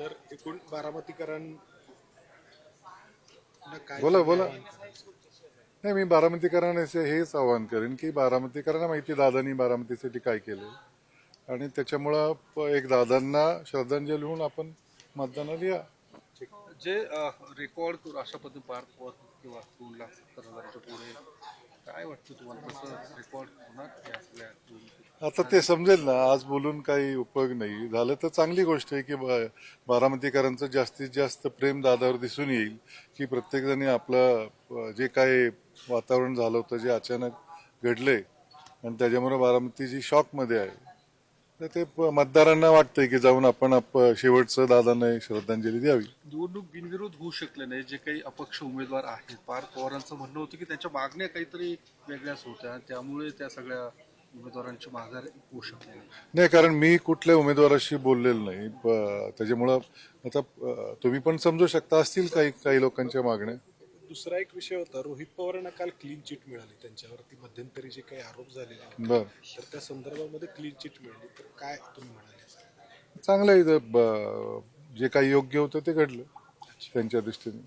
तर एकूण बारामतीकरांना काय बोला तुम्ही बोला. आवाहन कराल? नाही, मी बारामतीकरांना हेच आवाहन करेन की बारामतीकरांना माहिती दादांनी बारामतीसाठी काय केलं आणि त्याच्यामुळं एक दादांना श्रद्धांजली म्हणून आपण मतदानाला या. जे रेकॉर्ड राष्ट्रपती पार्कवर किंवा 2,70,000च्या पुढे काय वाटतं तुम्हाला कसं रेकॉर्ड होणार या सगळ्या आता ते समजेल ना, आज बोलून काही उपयोग नाही. झालं तर चांगली गोष्ट आहे की बारामतीकरांचं जास्तीत जास्त प्रेम दादावर दिसून येईल की प्रत्येकजणी आपलं जे काय वातावरण झालं होतं, जे अचानक घडले आणि त्याच्यामुळे बारामती जी शॉकमध्ये आहे, तर ते मतदारांना वाटतंय की जाऊन आपण शेवटचं दादांना श्रद्धांजली द्यावी. निवडणूक बिनविरोध होऊ शकले नाही. जे काही अपक्ष उमेदवार आहेत, पार्थ पवारांचं म्हणणं होतं की त्यांच्या मागण्या काहीतरी वेगळ्याच होत्या, त्यामुळे त्या सगळ्या उमेदवारांची माघार होऊ शकली नाही. नाही, कारण मी कुठल्या उमेदवाराशी बोललेलो नाही. त्याच्यामुळं आता तुम्ही पण समजू शकता, असतील काही काही लोकांच्या मागण्या. दुसरा एक विषय होता, रोहित पवारांना काल क्लीन चिट मिळाली, त्यांच्यावरती मध्यंतरी जे काही आरोप झालेले आहेत, बर, तर त्या संदर्भामध्ये क्लीन चिट मिळाली, तर काय तुम्ही म्हणाले? चांगलं आहे. जे काही योग्य होतं ते घडलं त्यांच्या दृष्टीने.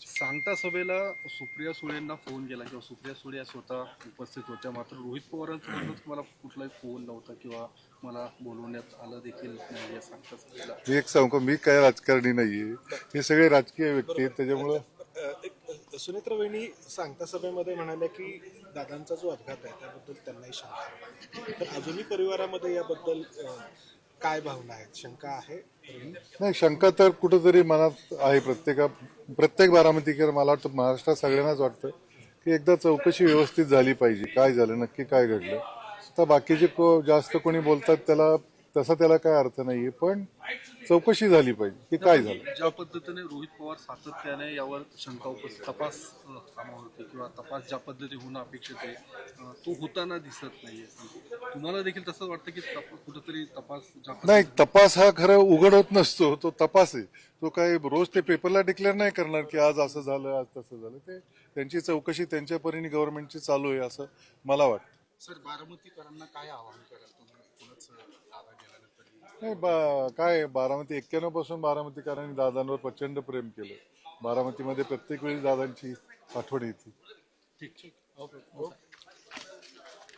सांगता सभेला सुप्रिया सुळेंना फोन केला किंवा सुप्रिया सुळे या स्वतः उपस्थित होत्या, मात्र रोहित पवारांचं म्हणणं होतं मला कुठलाही फोन नव्हता किंवा मला बोलवण्यात आलं देखील नाही या सांगता सभेला. मी एक सांगू, मी काय राजकारणी नाहीये, हे सगळे राजकीय व्यक्ती आहेत. त्याच्यामुळं सुनेत्रा वहिनी सांगता सभेमध्ये म्हणाल्या की दादांचा जो अपघात आहे त्याबद्दल त्यांनाही शंका आहे. तर अजूनही परिवारामध्ये याबद्दल काय भावना आहेत, शंका आहे? नाही, शंका तर कुठंतरी मनात आहे प्रत्येक बारामतीकर, मला वाटतं महाराष्ट्रात सगळ्यांनाच वाटतं की एकदा चौकशी व्यवस्थित झाली पाहिजे. काय झालं, नक्की काय घडलं. आता बाकीचे जास्त कोणी बोलतात त्याला काय अर्थ नाहीये, पण चौकशी झाली पाहिजे की काय झालं. ज्या पद्धतीने रोहित पवार सातत्याने यावर शंका उपस्थित तपास कामावरती किंवा तपास ज्या पद्धतीने होणं अपेक्षित आहे तो होताना दिसत नाहीये. तुम्हाला देखील तसंच वाटतं की कुठंतरी तपास नाही, तपास हा खरं उघड होत नसतो. तो तपास आहे. तो काय रोज ते पेपरला डिक्लेअर नाही करणार की आज असं झालं, आज तसं झालं. ते त्यांची चौकशी त्यांच्या परीने गव्हर्नमेंटची चालू आहे असं मला वाटतं. सर, बारामतीकरांना काय आवाहन कराल तुम्ही पुन्हाच दादा गेल्यानंतर? नाही, काय 91 पासून बारामतीकरांनी दादांवर प्रचंड प्रेम केलं. बारामतीमध्ये प्रत्येक वेळी दादांची आठवण येते. ठीक.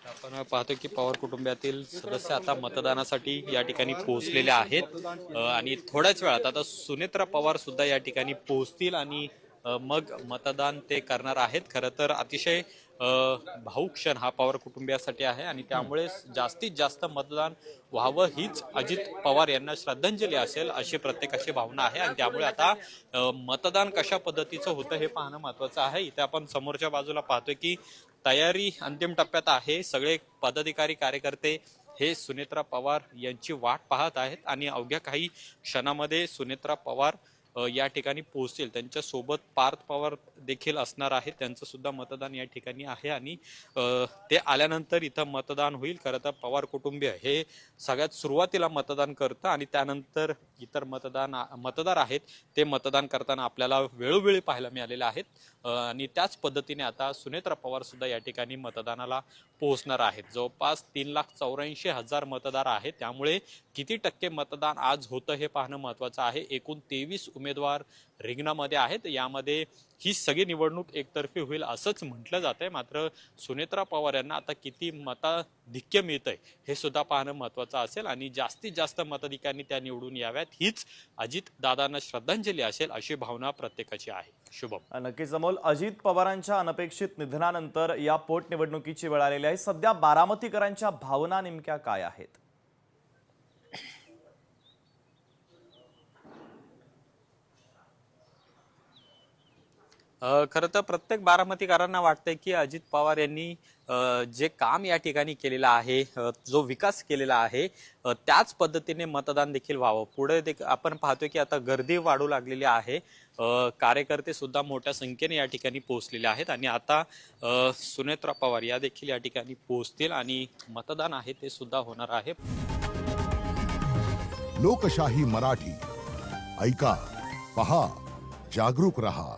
आपण पाहतो की पवार कुटुंबातील सदस्य आता मतदानासाठी या ठिकाणी पोहोचलेले आहेत आणि थोड्याच वेळात आता सुनेत्रा पवार सुद्धा या ठिकाणी पोहोचतील आणि मग मतदान ते करणार आहेत. खरं तर अतिशय भावूक क्षण हा पवार कुटुंबियासाठी आहे आणि त्यामुळे जास्तीत जास्त मतदान व्हावं हीच अजित पवार यांना श्रद्धांजली असेल अशी प्रत्येकाची भावना आहे आणि त्यामुळे आता मतदान कशा पद्धतीचं होतं हे पाहणं महत्वाचं आहे. इथे आपण समोरच्या बाजूला पाहतोय की तयारी अंतिम टप्प्यात आहे. सगळे पदाधिकारी कार्यकर्ते हे सुनेत्रा पवार यांची वाट पाहत आहेत आणि अवघ्या काही क्षणामध्ये सुनेत्रा पवार या ठिकाणी पोहोचतील. त्यांच्या सोबत पार्थ पवार देखील असणार आहेत. त्यांचं सुद्धा मतदान या ठिकाणी आहे आणि ते आल्यानंतर इथं मतदान होईल. खरं तर पवार कुटुंबीय हे सगळ्यात सुरुवातीला मतदान करतं आणि त्यानंतर इतर मतदार आहेत ते मतदान करताना आपल्याला वेळोवेळी पाहायला मिळालेले आहेत आणि त्याच पद्धतीने आता सुनेत्रा पवार सुद्धा या ठिकाणी मतदानाला पोहोचणार आहेत. जवळपास 3,84,000 मतदार आहेत. त्यामुळे किती टक्के मतदान आज होतं हे पाहणं महत्वाचं आहे. एकूण 23 उमेदवार रिंगणामध्ये आहेत. यामध्ये ही सगळी निवडणूक एकतर्फी होईल असंच म्हटलं जातंय. मात्र सुनेत्रा पवार यांना आता किती मताधिक्य मिळतंय हे सुद्धा पाहणं महत्वाचं असेल आणि जास्तीत जास्त मताधिकांनी त्या निवडून याव्यात हीच अजित दादांना श्रद्धांजली असेल अशी भावना प्रत्येकाची आहे. शुभम. नक्कीच अमोल, अजित पवारांच्या अनपेक्षित निधनानंतर या पोटनिवडणुकीची वेळ आलेली आहे. सध्या बारामतीकरांच्या भावना नेमक्या काय आहेत? खरं तर प्रत्येक बारामतीकरांना वाटतंय की अजित पवार यांनी जे काम या ठिकाणी केलेलं आहे, जो विकास केलेला आहे, त्याच पद्धतीने मतदान देखील व्हावं. पुढे आपण पाहतोय की आता गर्दी वाढू लागलेली आहे. कार्यकर्ते सुद्धा मोठ्या संख्येने या ठिकाणी पोहोचलेले आहेत आणि आता सुनेत्रा पवार या देखील या ठिकाणी पोहोचतील आणि मतदान आहे ते सुद्धा होणार आहे. लोकशाही मराठी ऐका, पहा, जागरूक रहा.